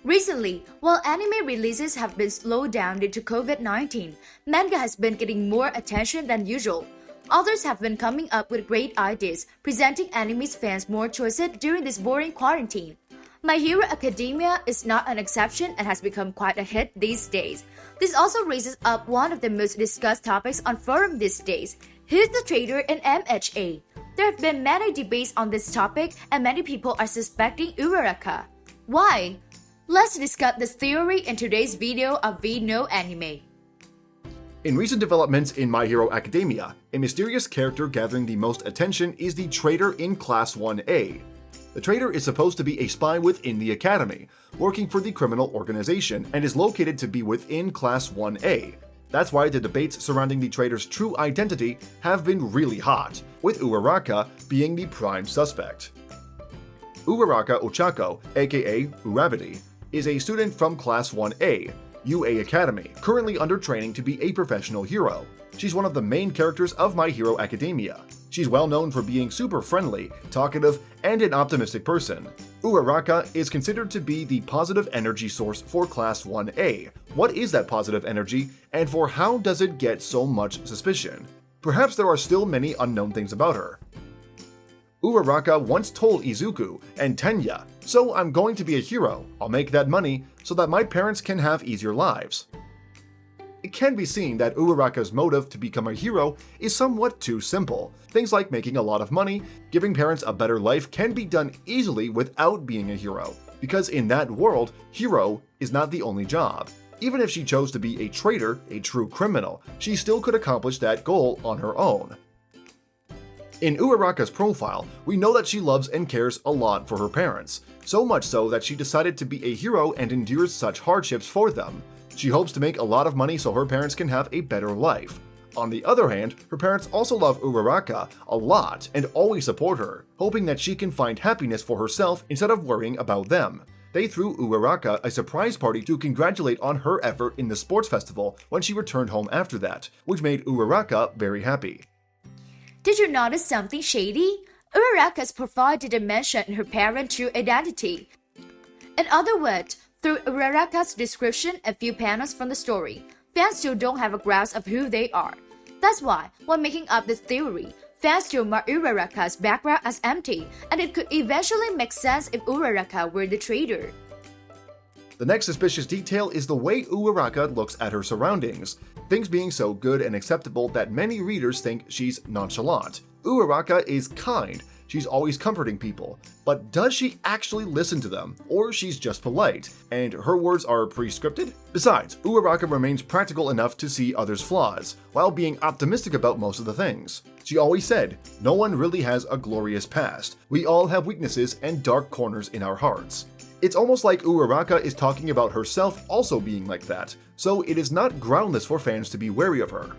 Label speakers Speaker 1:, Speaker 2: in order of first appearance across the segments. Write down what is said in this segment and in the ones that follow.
Speaker 1: Recently, while anime releases have been slowed down due to COVID-19, manga has been getting more attention than usual. Authors have been coming up with great ideas, presenting anime's fans more choices during this boring quarantine. My Hero Academia is not an exception and has become quite a hit these days. This also raises up one of the most discussed topics on forum these days. Who's the traitor in MHA? There have been many debates on this topic and many people are suspecting Uraraka. Why? Let's discuss this theory in today's video of Vinoo Anime.
Speaker 2: In recent developments in My Hero Academia, a mysterious character gathering the most attention is the traitor in Class 1A. The traitor is supposed to be a spy within the academy, working for the criminal organization, and is located to be within Class 1A. That's why the debates surrounding the traitor's true identity have been really hot, with Uraraka being the prime suspect. Uraraka Ochako, aka Urabity, is a student from Class 1A, U.A Academy, currently under training to be a professional hero. She's one of the main characters of My Hero Academia. She's well known for being super friendly, talkative, and an optimistic person. Uraraka is considered to be the positive energy source for Class 1A. What is that positive energy, and for how does it get so much suspicion? Perhaps there are still many unknown things about her. Uraraka once told Izuku and Tenya, "So I'm going to be a hero. I'll make that money so that my parents can have easier lives." It can be seen that Uraraka's motive to become a hero is somewhat too simple. Things like making a lot of money, giving parents a better life can be done easily without being a hero, because in that world, hero is not the only job. Even if she chose to be a traitor, a true criminal, she still could accomplish that goal on her own. In Uraraka's profile, we know that she loves and cares a lot for her parents, so much so that she decided to be a hero and endures such hardships for them. She hopes to make a lot of money so her parents can have a better life. On the other hand, her parents also love Uraraka a lot and always support her, hoping that she can find happiness for herself instead of worrying about them. They threw Uraraka a surprise party to congratulate on her effort in the sports festival when she returned home after that, which made Uraraka very happy.
Speaker 1: Did you notice something shady? Uraraka's profile didn't mention her parent's true identity. In other words, through Uraraka's description and few panels from the story, fans still don't have a grasp of who they are. That's why, when making up this theory, fans still mark Uraraka's background as empty, and it could eventually make sense if Uraraka were the traitor.
Speaker 2: The next suspicious detail is the way Uraraka looks at her surroundings, things being so good and acceptable that many readers think she's nonchalant. Uraraka is kind, she's always comforting people, but does she actually listen to them, or she's just polite, and her words are pre-scripted? Besides, Uraraka remains practical enough to see others' flaws, while being optimistic about most of the things. She always said, "No one really has a glorious past. We all have weaknesses and dark corners in our hearts." It's almost like Uraraka is talking about herself also being like that, so it is not groundless for fans to be wary of her.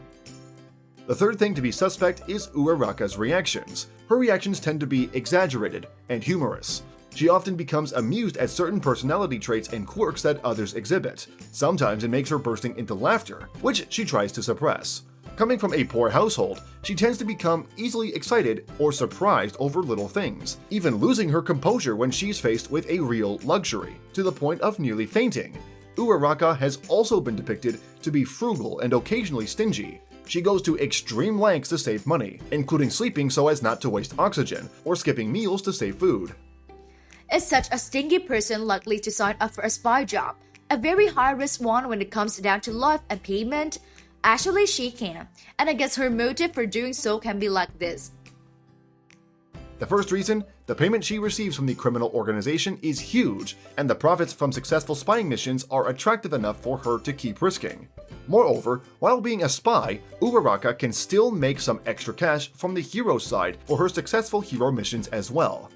Speaker 2: The third thing to be suspect is Uraraka's reactions. Her reactions tend to be exaggerated and humorous. She often becomes amused at certain personality traits and quirks that others exhibit. Sometimes it makes her bursting into laughter, which she tries to suppress. Coming from a poor household, she tends to become easily excited or surprised over little things, even losing her composure when she's faced with a real luxury, to the point of nearly fainting. Uraraka has also been depicted to be frugal and occasionally stingy. She goes to extreme lengths to save money, including sleeping so as not to waste oxygen, or skipping meals to save food.
Speaker 1: Is such a stingy person likely to sign up for a spy job? A very high-risk one when it comes down to life and payment? Actually, she can, and I guess her motive for doing so can be like this.
Speaker 2: The first reason, the payment she receives from the criminal organization is huge, and the profits from successful spying missions are attractive enough for her to keep risking. Moreover, while being a spy, Uraraka can still make some extra cash from the hero side for her successful hero missions as well.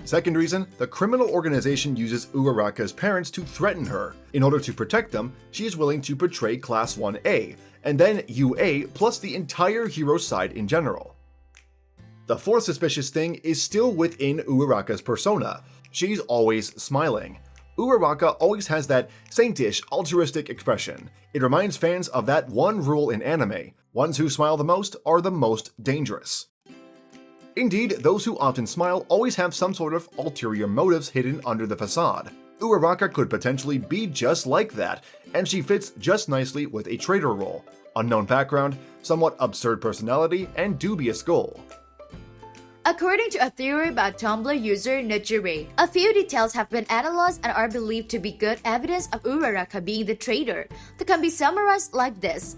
Speaker 2: Second reason, the criminal organization uses Uraraka's parents to threaten her. In order to protect them, she is willing to betray Class 1A, and then UA plus the entire hero side in general. The fourth suspicious thing is still within Uraraka's persona. She's always smiling. Uraraka always has that saintish, altruistic expression. It reminds fans of that one rule in anime: ones who smile the most are the most dangerous. Indeed, those who often smile always have some sort of ulterior motives hidden under the facade. Uraraka could potentially be just like that, and she fits just nicely with a traitor role. Unknown background, somewhat absurd personality, and dubious goal.
Speaker 1: According to a theory by Tumblr user Najiri, a few details have been analyzed and are believed to be good evidence of Uraraka being the traitor that can be summarized like this.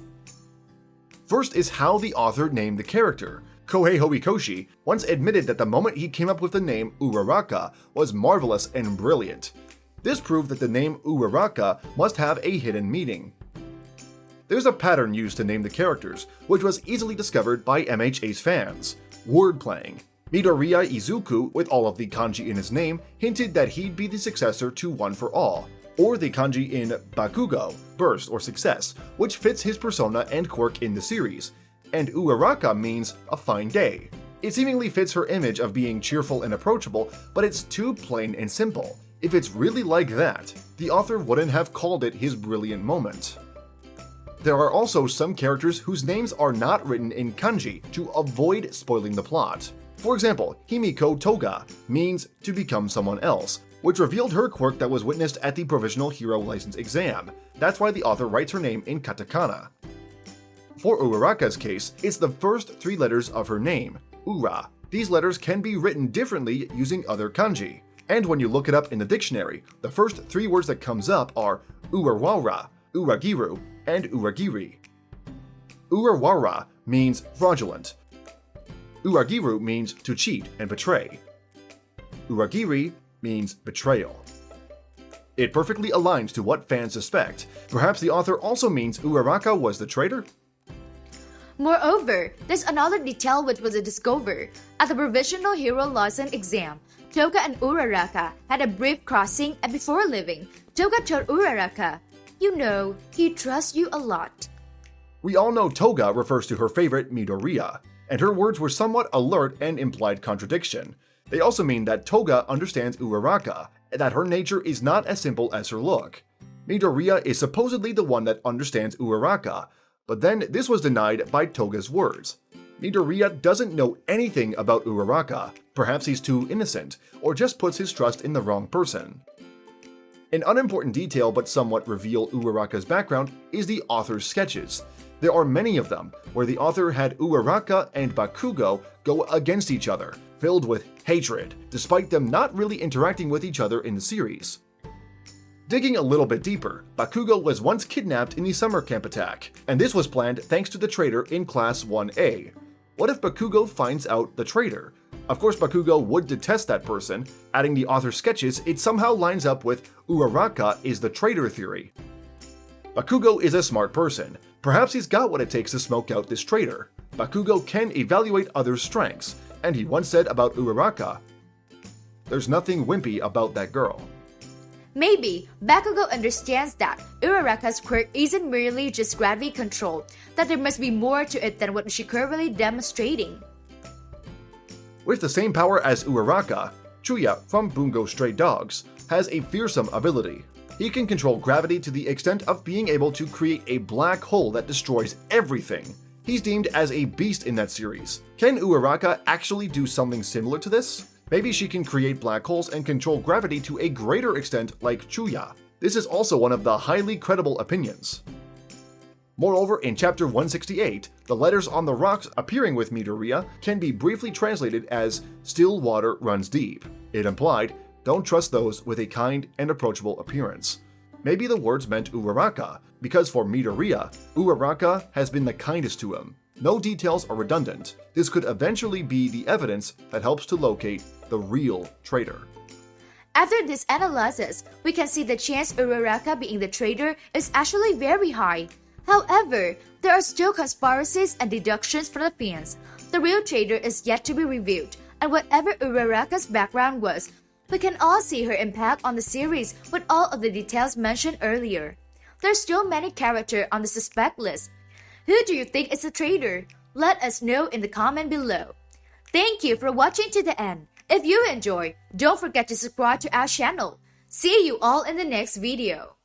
Speaker 2: First is how the author named the character. Kohei Horikoshi once admitted that the moment he came up with the name Uraraka was marvelous and brilliant. This proved that the name Uraraka must have a hidden meaning. There's a pattern used to name the characters, which was easily discovered by MHA's fans: wordplaying. Midoriya Izuku, with all of the kanji in his name, hinted that he'd be the successor to One for All, or the kanji in Bakugo, burst or success, which fits his persona and quirk in the series. And Uraraka means a fine day. It seemingly fits her image of being cheerful and approachable, but it's too plain and simple. If it's really like that, the author wouldn't have called it his brilliant moment. There are also some characters whose names are not written in kanji to avoid spoiling the plot. For example, Himiko Toga means to become someone else, which revealed her quirk that was witnessed at the Provisional Hero License exam. That's why the author writes her name in katakana. For Uraraka's case, it's the first 3 letters of her name, Ura. These letters can be written differently using other kanji. And when you look it up in the dictionary, the first 3 words that comes up are Urawara, Uragiru, and Uragiri. Urawara means fraudulent. Uragiru means to cheat and betray. Uragiri means betrayal. It perfectly aligns to what fans suspect. Perhaps the author also means Uraraka was the traitor?
Speaker 1: Moreover, there's another detail which was discovered. At the Provisional Hero License exam, Toga and Uraraka had a brief crossing, and before leaving, Toga told Uraraka, "You know, he trusts you a lot."
Speaker 2: We all know Toga refers to her favorite Midoriya, and her words were somewhat alert and implied contradiction. They also mean that Toga understands Uraraka, and that her nature is not as simple as her look. Midoriya is supposedly the one that understands Uraraka, but then this was denied by Toga's words. Midoriya doesn't know anything about Uraraka. Perhaps he's too innocent, or just puts his trust in the wrong person. An unimportant detail but somewhat reveal Uraraka's background is the author's sketches. There are many of them, where the author had Uraraka and Bakugo go against each other, filled with hatred, despite them not really interacting with each other in the series. Digging a little bit deeper, Bakugo was once kidnapped in the summer camp attack, and this was planned thanks to the traitor in Class 1A. What if Bakugo finds out the traitor? Of course, Bakugo would detest that person. Adding the author's sketches, it somehow lines up with Uraraka is the traitor theory. Bakugo is a smart person. Perhaps he's got what it takes to smoke out this traitor. Bakugo can evaluate others' strengths, and he once said about Uraraka, "There's nothing wimpy about that girl."
Speaker 1: Maybe Bakugo understands that Uraraka's quirk isn't merely just gravity control, that there must be more to it than what she's currently demonstrating.
Speaker 2: With the same power as Uraraka, Chuya from Bungo Stray Dogs has a fearsome ability. He can control gravity to the extent of being able to create a black hole that destroys everything. He's deemed as a beast in that series. Can Uraraka actually do something similar to this? Maybe she can create black holes and control gravity to a greater extent like Chuya. This is also one of the highly credible opinions. Moreover, in Chapter 168, the letters on the rocks appearing with Midoriya can be briefly translated as "still water runs deep." It implied, don't trust those with a kind and approachable appearance. Maybe the words meant Uraraka, because for Midoriya, Uraraka has been the kindest to him. No details are redundant. This could eventually be the evidence that helps to locate the real traitor.
Speaker 1: After this analysis, we can see the chance Uraraka being the traitor is actually very high. However, there are still conspiracies and deductions from the fans. The real traitor is yet to be revealed, and whatever Uraraka's background was, we can all see her impact on the series with all of the details mentioned earlier. There are still many characters on the suspect list. Who do you think is the traitor? Let us know in the comment below. Thank you for watching to the end. If you enjoyed, don't forget to subscribe to our channel. See you all in the next video.